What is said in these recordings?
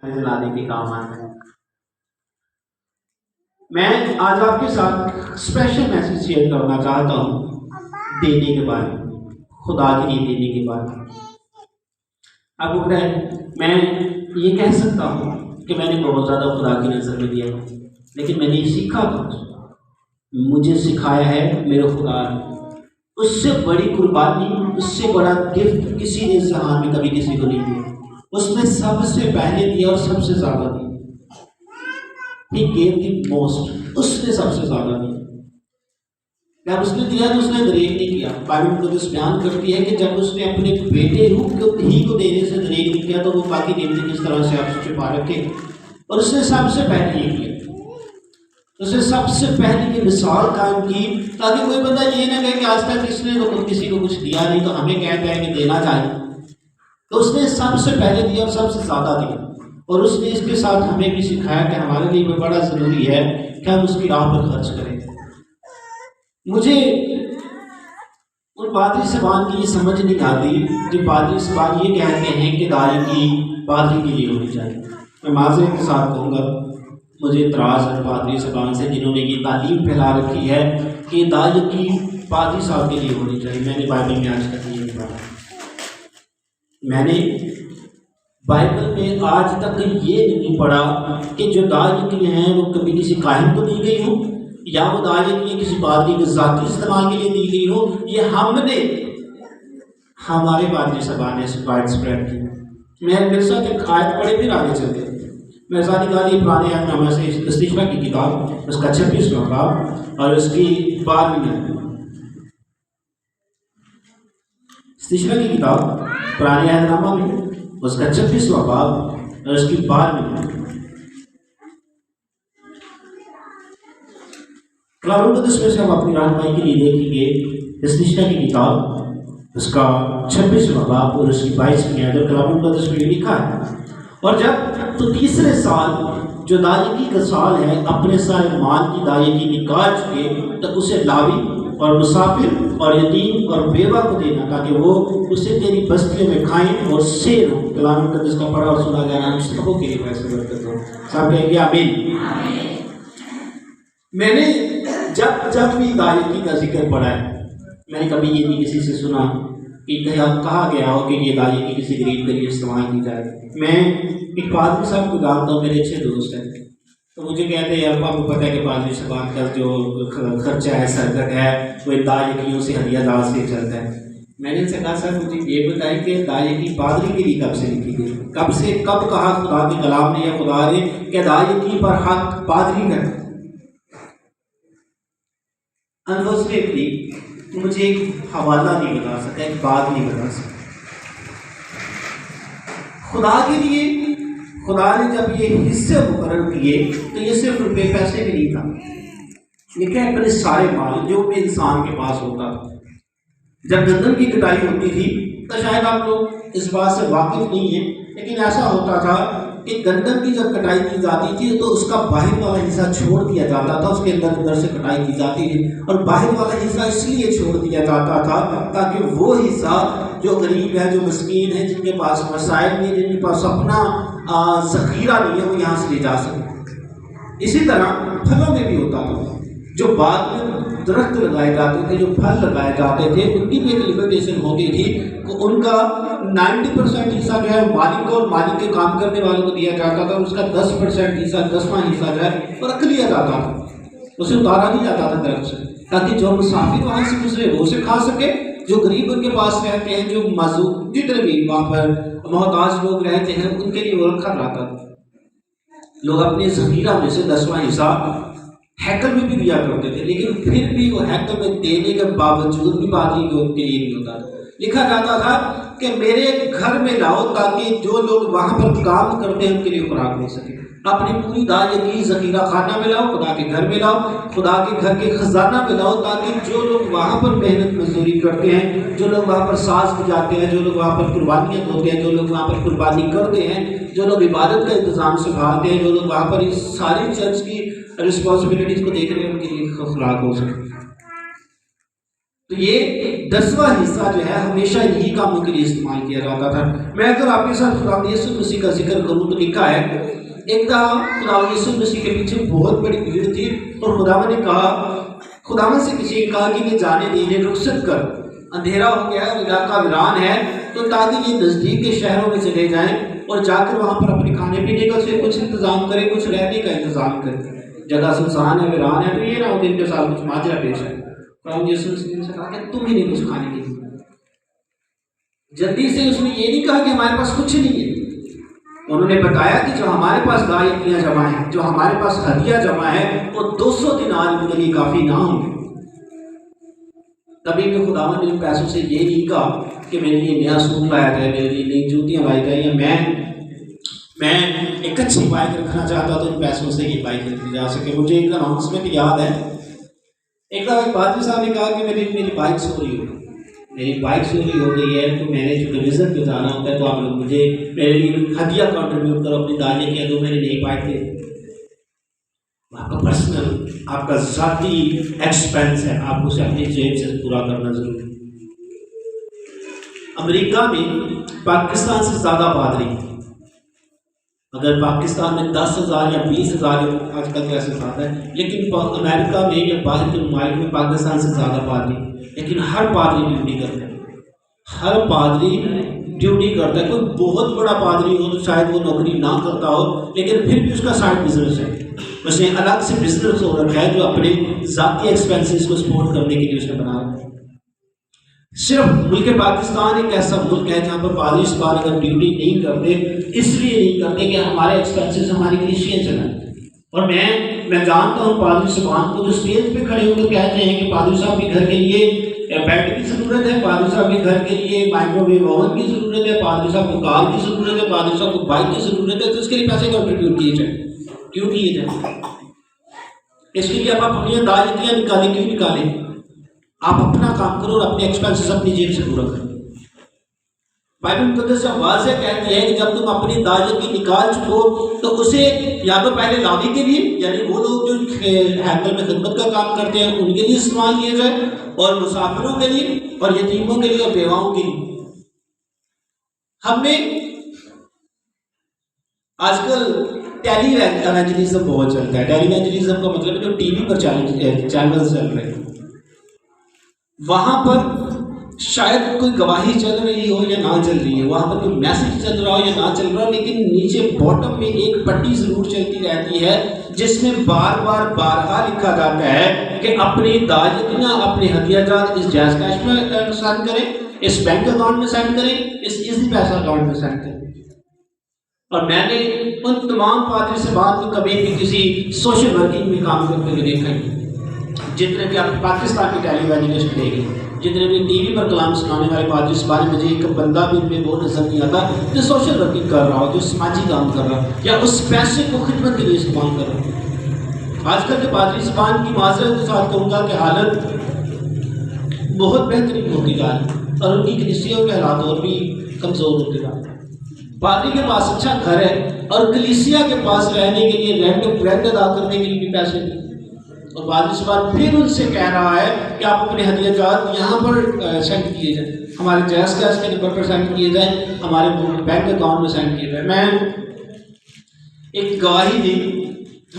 لانے کے کام آتا ہے۔ میں آج آپ کے ساتھ اسپیشل میسج شیئر کرنا چاہتا ہوں دینے کے بارے میں، خدا کے لیے دینے کے بارے میں۔ آپ کو پتہ ہے میں یہ کہہ سکتا ہوں کہ میں نے بہت زیادہ خدا کی نظر میں دیا ہے، لیکن میں نے سیکھا کچھ، مجھے سکھایا ہے میرے خدا نے۔ اس سے بڑی قربانی، اس سے بڑا گفٹ کسی نے جہان میں کبھی کسی کو نہیں دیا۔ اس نے سب سے پہلے دیا اور سب سے زیادہ دیا۔ He gave the most، اس نے سب سے زیادہ دیا۔ جب اس نے دیا تو اس نے دریغ نہیں کیا۔ بائبل مقدس بیان کرتی ہے کہ جب اس نے اپنے بیٹے ہی کو دینے سے دریغ نہیں کیا تو وہ باقی نعمتیں کس طرح سے آپ سے چھپا رکھے۔ اور اس نے سب سے پہلے یہ کیا، اس نے سب سے پہلے یہ مثال قائم کی تاکہ کوئی بندہ یہ نہ کہے کہ آج تک اس نے تو کسی کو کچھ دیا نہیں تو ہمیں کہتا ہے کہ دینا چاہیے۔ تو اس نے سب سے پہلے دیا اور سب سے زیادہ دیا، اور اس نے اس کے ساتھ ہمیں بھی سکھایا کہ ہمارے لیے بڑا ضروری ہے کہ ہم اس کی راہ پر خرچ کریں۔ مجھے ان پادری صاحبان کی یہ سمجھ نہیں آتی کہ پادری صاحبان یہ کہتے ہیں کہ دائیکی پادری کے لیے ہونی چاہیے۔ میں معذرت کے ساتھ کہوں گا، مجھے اعتراض ہے پادری صاحبان سے جنہوں نے یہ تعلیم پھیلا رکھی ہے کہ دائیکی پادری صاحب کے لیے ہونی چاہیے۔ میں نے بائبل میں آج تک یہ نہیں پڑھا، میں نے بائبل میں آج تک یہ نہیں پڑھا کہ جو دائیکی ہیں وہ کبھی کسی کاہن کو دی گئی ہوں یا وہ دائیکی کسی پادری کے ذاتی استعمال کے لیے دی گئی ہو۔ یہ ہم نے، ہمارے پادری صاحبان نے وائڈ اسپریڈ کی۔ میں میرے ساتھ ایک آیت پڑھے پھر آگے چلتے ہیں۔ میں ساتھ نکالی پرانے عہد نامہ سے استشفاء کی کتاب، اس کا 26واں باب اور اس کی 12ویں آیت۔ استشفاء کی کتاب پرانے عہد نامہ میں اس کا 26واں باب اور اس کی 12ویں آیت۔ کلام مقدس میں سے ہم اپنی رہنمائی کے لیے دیکھیں گے استشفاء کی کتاب اس کا 26واں باب اور اس کی 22ویں آیت۔ کلام مقدس میں یہ لکھا ہے، اور جب تو تیسرے سال جو دائیکی کا سال ہے اپنے سارے مال کی دائیکی نکال چکے تو اسے لاوی اور مسافر اور یتیم اور بیوہ کو دینا تاکہ وہ اسے تیری بستیوں میں کھائیں اور سیر ہوں۔ کلام مقدس کا پڑھا اور سنا جانا ہم سبوں کے لیے فیصلہ برکت ہو۔ سب کہیں گے آمین۔ میں نے جب بھی دائیکی کا ذکر پڑھا ہے، میں نے کبھی یہ نہیں کسی سے سنا کہ کہا گیا ہو کہ یہ دائیکی کسی غریب کے لیے استعمال کی جائے۔ میں ایک پادری صاحب کو جانتا ہوں، میرے اچھے دوست ہیں، تو مجھے کہتے ہیں ابا کو پتہ ہے کہ پادری صاحب کا جو خرچہ ہے سرکٹ ہے وہ دائیکیوں سے ہدیہ دار سے چلتا ہے۔ میں نے ان سے کہا سر مجھے یہ بتائیں کہ دائیکی پادری کے لیے کب سے لکھی گئی، کب کہا خدا کے کلام نے یا خدا نے کہ دائیکی پر حق پادری کا ہے۔ انفارچونیٹلی مجھے ایک حوالہ نہیں بتا سکتا، ایک بات نہیں بتا سکتا۔ خدا کے لیے خدا نے جب یہ حصے مقرر کیے تو یہ صرف روپے پیسے بھی نہیں تھا، یہ کہ اپنے سارے مال جو بھی انسان کے پاس ہوتا تھا۔ جب گندم کی کٹائی ہوتی تھی تو شاید آپ لوگ اس بات سے واقف نہیں ہیں، لیکن ایسا ہوتا تھا کہ گندم کی جب کٹائی کی جاتی تھی تو اس کا باہر والا حصہ چھوڑ دیا جاتا تھا، اس کے اندر سے کٹائی کی جاتی تھی، اور باہر والا حصہ اس لیے چھوڑ دیا جاتا تھا تاکہ وہ حصہ جو غریب ہے، جو مسکین ہے، جن کے پاس وسائل نہیں، جن کے پاس اپنا ذخیرہ نہیں ہے، وہ یہاں سے لے جا سکے۔ اسی طرح پھلوں میں بھی ہوتا تھا، جو باغ میں درخت لگائے جاتے تھے، جو پھل لگائے جاتے تھے، ان کی بھی ایک لمیٹیشن ہوتی تھی کہ ان کا 90% حصہ جو ہے مالک کو اور مالک کے کام کرنے والوں کو دیا جاتا تھا، اس کا 10% حصہ، 10واں حصہ جو ہے وہ رکھ لیا جاتا تھا، اسے اتارا نہیں جاتا تھا درخت سے، تاکہ جو مسافر وہاں سے گزرے وہ اسے کھا سکے، جو غریب ان کے پاس رہتے ہیں، جو معذور جتنے بھی وہاں پر محتاج لوگ رہتے ہیں، ان کے لیے وہ رکھا جاتا تھا۔ لوگ اپنے ذخیرہ میں سے 10واں حصہ ہیکل میں بھی دیا کرتے تھے، لیکن پھر بھی وہ ہیکل میں دینے کے باوجود بھی پادری کو ان کے لیے نہیں ہوتا تھا۔ لکھا جاتا تھا کہ میرے گھر میں لاؤ تاکہ جو لوگ وہاں پر کام کرتے ہیں ان کے لیے خوراک مل سکے۔ اپنی پوری دائیکی ذخیرہ خانہ میں لاؤ، خدا کے گھر میں لاؤ، خدا کے گھر کے خزانہ میں لاؤ، تاکہ جو لوگ وہاں پر محنت مزدوری کرتے ہیں، جو لوگ وہاں پر ساز بجاتے ہیں، جو لوگ وہاں پر قربانیاں ہوتے ہیں، جو لوگ وہاں پر قربانی کرتے ہیں، جو لوگ عبادت کا انتظام سنبھالتے ہیں، جو لوگ وہاں پر اس ساری چرچ کی رسپانسبلٹیز کو دیکھ رہے ہیں، ان کے لیے خوراک ہو سکے۔ تو یہ 10واں حصہ جو ہے ہمیشہ انہی کاموں کے لیے استعمال کیا جاتا تھا۔ میں اگر آپ کے ساتھ خدا یسوع مسیح کا ذکر کروں تو لکھا ہے ایک دفعہ خدا یسوع مسیح کے پیچھے بہت بڑی بھیڑ تھی اور خداوند نے کہا، خداوند سے کسی نے کہا کہ یہ جانے دینے رخصت کر، اندھیرا ہو گیا ہے، علاقہ ویران ہے، تو تاکہ یہ نزدیک کے شہروں میں چلے جائیں اور جا کر وہاں پر اپنے کھانے پینے کا سے کچھ انتظام کریں، کچھ رہنے کا انتظام کریں۔ جگہ سنسان ہے، ویران ہے، تو یہ نہ ہو کہ ان کے ساتھ کچھ ماجرا پیش ہے۔ خداوند یسوع مسیح نے کہا کہ تم ہی نہیں کچھ کھانے کے لیے، جلدی سے اس نے یہ نہیں کہا کہ ہمارے پاس کچھ نہیں ہے، انہوں نے بتایا کہ جو ہمارے پاس گائیاں جمع ہیں، جو ہمارے پاس ہدیہ جمع ہے، وہ 200 دینار کے لیے کافی نہ ہوں گے۔ کبھی بھی خداوند نے پیسوں سے یہ نہیں کہا کہ میرے لیے نیا سوٹ لایا جائے، میرے لیے نئی جوتیاں لائی جائیں، یا میں ایک اچھی بائک رکھنا چاہتا تو ان پیسوں سے یہ بائک رکھی جا سکے۔ مجھے ایک اناؤنسمنٹ یاد ہے، ایک دفعہ ایک پادری صاحب نے کہا کہ میری بائک چوری ہو گئی، میری بائک چوری ہو گئی ہے، تو میں نے جو ڈویژن پہ جانا ہوتا ہے تو آپ لوگ مجھے میرے لیے ہدیہ کنٹریبیوٹ کرو، اپنی دانے کے دو میری نئی بائک دے۔ آپ کا پرسنل، آپ کا ذاتی ایکسپینس ہے، آپ اسے اپنی جیب سے پورا کرنا ضروری ہے۔ امریکہ میں پاکستان سے زیادہ پادری، اگر پاکستان میں 10,000 یا 20,000 آج کل تو ایسے زیادہ ہے، لیکن امریکہ میں یا باہر کے ممالک میں پاکستان سے زیادہ پادری، لیکن ہر پادری ڈیوٹی کرتا ہے، ہر پادری ڈیوٹی کرتا ہے۔ کوئی بہت بڑا پادری ہو تو شاید وہ نوکری نہ کرتا ہو، لیکن پھر بھی اس کا سائڈ بزنس ہے، اس نے الگ سے بزنس ہو رکھا ہے جو اپنے ذاتی ایکسپینسز کو سپورٹ کرنے کے لیے اس نے بنا رکھا ہے۔ صرف ملک پاکستان ایک ایسا ملک ہے جہاں پر پادری صاحب اگر ڈیوٹی نہیں کرتے، اس لیے نہیں کرتے کہ ہمارے ایکسپینسز ہماری کلیسیاں چلائیں۔ اور میں جانتا ہوں پادری صاحب کو جو اسٹیج پہ کھڑے ہو کر کہتے ہیں کہ پادری صاحب کے گھر کے لیے بیڈ کی ضرورت ہے، پادری صاحب کے گھر کے لیے مائکرو ویو اوون کی ضرورت ہے، پادری صاحب کو کار کی ضرورت ہے، پادری صاحب کو بائک کی ضرورت ہے، تو اس کے لیے پیسے کنٹریبیوٹ کیے جائیں۔ کیوں کیے جائیں؟ اس کے لیے آپ اپنی دائرتیاں نکالیں، کیوں نکالیں؟ آپ اپنا کام کرو اور اپنے ایکسپینسز اپنی جیب سے پورا کریں۔ بائبل مقدس جب واضح کہتی ہے کہ جب تم اپنی دائرتی نکال چکو تو اسے یا تو پہلے لاوی کے لیے، یعنی وہ لوگ جو ہیکل میں خدمت کا کام کرتے ہیں ان کے لیے استعمال کیا جائے، اور مسافروں کے لیے اور یتیموں کے لیے اور بیواؤں کے لیے۔ ہم نے آج کل ٹیلی ایونجلزم بہت چلتا ہے۔ ٹیلی ایونجلزم کا مطلب ہے جو ٹی وی پر چینل چل رہے ہیں، وہاں پر شاید کوئی گواہی چل رہی ہو یا نہ چل رہی ہے، وہاں پر کوئی میسج چل رہا ہو یا نہ چل رہا ہو، لیکن نیچے باٹم میں ایک پٹی ضرور چلتی رہتی ہے جس میں بار بار بارہا لکھا جاتا ہے کہ اپنی دائرتیاں، اپنے ہدیہ جات اس جائز کیش میں سینڈ کریں، اس بینک اکاؤنٹ میں سینڈ کریں، اس ایزی پیسہ اکاؤنٹ میں سینڈ کریں۔ اور میں نے ان تمام پادری صاحبان کو کبھی بھی کسی سوشل ورکنگ میں کام کرتے ہوئے دیکھا نہیں، جتنے بھی آپ پاکستان کی ٹیلی ایونجلسٹ لے گئے، جتنے بھی ٹی وی پر کلام سنانے والے پادری صاحبان، مجھے ایک بندہ بھی ان میں وہ نظر نہیں آتا جو سوشل ورکنگ کر رہا ہو، جو سماجی کام کر رہا ہو یا اس پیسے کو خدمت کے لیے استعمال کر رہا ہو۔ آج کل کے پادری صاحبان کی معذرت کے ساتھ کہوں گا کہ حالت بہت بہترین ہوتی جا رہی ہے اور ان کی کلیسیوں کے حالات اور بھی کمزور ہوتے جا رہے ہیں۔ پادری کے پاس اچھا گھر ہے اور کلیسیا کے پاس رہنے کے لیے رینٹ ادا کرنے کے لیے بھی پیسے نہیں، اور پادری صاحب پھر ان سے کہہ رہا ہے کہ آپ اپنے ہدیہ جات یہاں پر سینڈ کیے جائیں، ہمارے جائز کیش کے نمبر پر سینڈ کیے جائیں، ہمارے بینک اکاؤنٹ میں سینڈ کیے جائیں۔ میں ایک گواہی دی،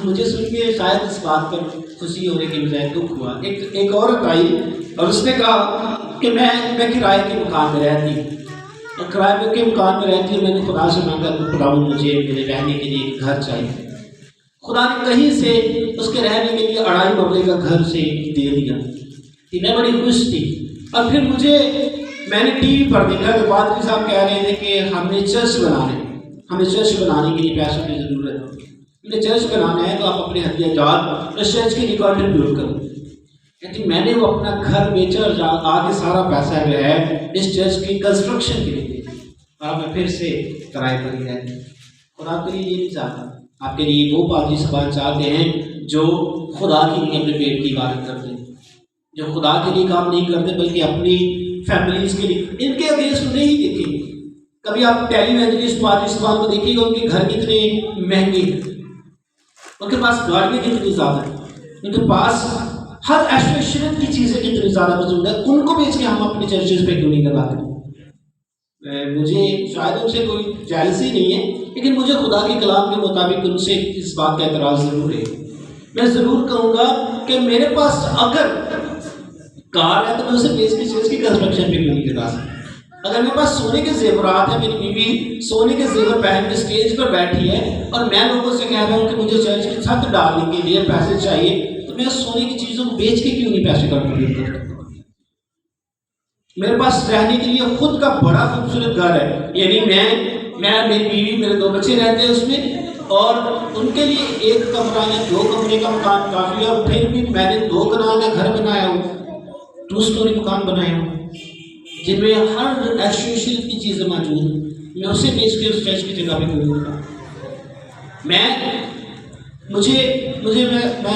مجھے سن کے شاید اس بات پر خوشی ہونے کے بجائے دکھ ہوا۔ ایک عورت آئی اور اس نے کہا کہ میں کرائے کے مکان میں رہتی ہوں، اور کرائے کے مکان میں رہتی ہوں، میں نے خدا سے مانگا کہ خدا مجھے میرے رہنے کے لیے ایک گھر چاہیے۔ خدا نے کہیں سے اس کے رہنے کے لیے 2.5 مرلے کا گھر سے دے دیا، میں بڑی خوش تھی۔ اور پھر میں نے ٹی وی پر دیکھا کہ پادری صاحب کہہ رہے تھے کہ ہمیں چرچ بنانے کے لیے پیسوں کی ضرورت ہے، ہمیں چرچ بنانا ہے تو آپ اپنے ہدیہ جات اس چرچ کے لیے کنٹریبیوٹ کرو۔ لیکن میں نے وہ اپنا گھر بیچا اور آ کے سارا پیسہ جو ہے اس چرچ کی کنسٹرکشن کے لیے، اور میں پھر سے کرائے پر ہی رہتی۔ اور آپ کے لیے یہ نہیں چاہتا، آپ کے لیے وہ پادری صاحب چاہتے ہیں جو خدا کے لیے اپنے پیٹ کی عبادت کرتے ہیں، جو خدا کے لیے کام نہیں کرتے بلکہ اپنی فیملیز کے لیے۔ ان کے اگینسٹ نہیں دیکھیں گے، کبھی آپ ٹیلی ایونجلسٹ پادری صاحب کو دیکھیے گا، ان کے گھر کتنے مہنگے ہیں، ان کے پاس گاڑیاں کتنی زیادہ ہیں، ان کے پاس ہر ایسوسیشن کی چیزیں کتنی زیادہ پسند ہے، ان کو بیچ کے ہم اپنے چرچز پہ کیوں نہیں لگاتے؟ مجھے شاید ان سے کوئی جیلسی نہیں ہے، لیکن مجھے خدا کے کلام کے مطابق ان سے اس بات کا اعتراض ضرور ہے۔ میں ضرور کہوں گا کہ میرے پاس اگر کار ہے تو میں اسے بیچ کے چرچ کی کنسٹرکشن پہ کیوں نہیں لگا سکتا؟ اگر میرے پاس سونے کے زیورات ہیں، میری بیوی سونے کے زیور پہن کے اسٹیج پر بیٹھی ہے اور میں لوگوں سے کہہ رہا ہوں کہ مجھے چرچ کی چھت ڈالنے کے لیے پیسے چاہیے، تو میں سونے کی چیزوں کو بیچ کے کیوں نہیں پیسے کنٹریبیوٹ کرتا؟ میرے پاس رہنے کے لیے خود کا بڑا خوبصورت گھر ہے، یعنی میں میری بیوی میرے 2 بچے رہتے ہیں اس میں، اور ان کے لیے 1 کمرہ یا 2 کمرے کا مکان کافی ہے، اور پھر بھی میں نے 2 کنال کا گھر بنایا ہوں، 2 سٹوری مکان بنایا ہوں جن میں ہر ایسوسیشن کی چیزیں موجود ہیں۔ میں اسے بیچ کے اس چرچ کی جگہ پہ کیوں نہیں؟ میں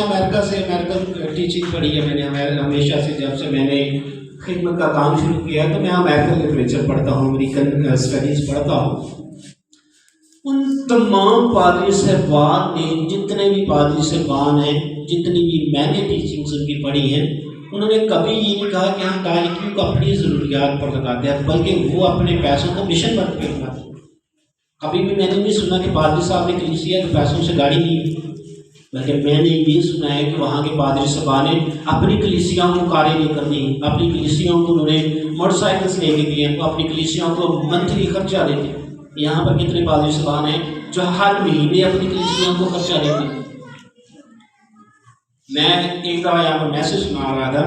امریکہ سے امریکن ٹیچنگ پڑھی ہے، میں نے ہمیشہ سے، جب سے میں نے خدمت کا کام شروع کیا تو میں امریکن لٹریچر پڑھتا ہوں، امریکن اسٹڈیز پڑھتا ہوں۔ ان تمام پادری صاحبان نے، جتنے بھی پادری صاحبان ہیں، جتنی بھی میں نے ٹیچنگز ان کی پڑھی ہیں، انہوں نے کبھی یہ نہیں کہا کہ ہم تارکیوں کو اپنی ضروریات پر لگاتے ہیں، بلکہ وہ اپنے پیسوں کو مشن پر پہ لگاتے ہیں۔ کبھی بھی میں نے نہیں سنا کہ پادری صاحب نے کلیسیا کے پیسوں سے گاڑی نہیں، بلکہ میں نے یہ سنا ہے کہ وہاں کے پادری صاحبان نے اپنی کلیسیاؤں کو کاریں لے کر دی، اپنی کلیسیاؤں کو انہوں نے موٹر سائیکلس لے کے دیے، اپنی کلیسیاؤں کو منتھلی خرچہ دیتے۔ یہاں پر کتنے پادری صاحبان ہیں جو ہر مہینے اپنی کلیسیاؤں کو خرچہ دیتے ہیں؟ میں ایک دفعہ یہاں پر میسج سنا رہا تھا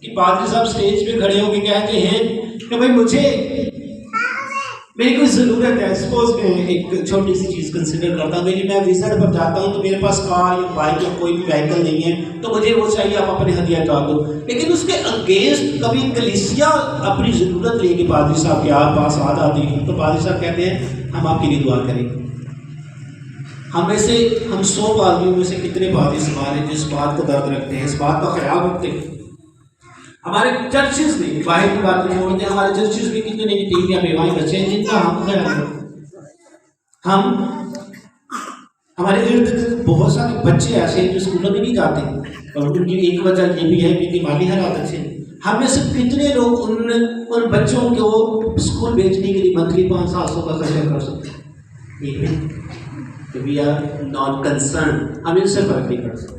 کہ پادری صاحب اسٹیج پہ کھڑے ہو کے کہتے ہیں کہ بھائی میری کوئی ضرورت ہے، سپوز میں ایک چھوٹی سی چیز کنسیڈر کرتا ہوں کہ میں وزٹ پر جاتا ہوں تو میرے پاس کار یا بائک یا کوئی بھی وہیکل نہیں ہے تو مجھے وہ چاہیے، آپ اپنے ہدیہ ڈال دو۔ لیکن اس کے اگینسٹ کبھی کلیسیا اپنی ضرورت لے کے پادری صاحب کے پاس آ جاتی ہے تو پادری صاحب کہتے ہیں ہم آپ کے لیے دعا کریں گے۔ ہم 100 پادریوں میں سے کتنے پادری صاحب ہیں جس بات کا درد رکھتے ہیں، اس بات کا خیال رکھتے ہیں؟ ہمارے چرچز میں، باہر کی بات نہیں چھوڑتے، ہمارے چرچز میں کتنے یتیم یا بیوائیں بچے ہیں جن کا ہم خیال رکھتے ہیں؟ ہمارے ارد گرد بہت سارے بچے ایسے ہیں جو اسکولوں میں نہیں جاتے، اور ان کی ایک وجہ یہ بھی ہے کہ ان کی مالی حالات اچھے ہیں۔ ہم میں سے کتنے لوگ ان بچوں کو اسکول بھیجنے کے لیے منتھلی 500-700 کا خرچہ کر سکتے ہیں؟ ایک نہیں، کہ وی آر ناٹ کنسرن، ہم ان سے فرق نہیں پڑ سکتے۔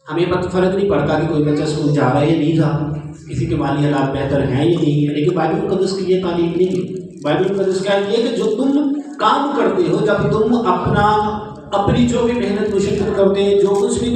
ہمیں فرق نہیں پڑتا کہ کوئی بچہ اسکول جا رہا ہے یا نہیں جا رہا، کسی کے مالی حالات بہتر ہیں یا نہیں ہے، لیکن بائبل مقدس کی یہ تعلیم نہیں ہے۔ بائبل مقدس کا یہ کہ جو تم کام کرتے ہو، جب تم اپنی جو بھی محنت کوشش کرتے ہیں، جو کچھ بھی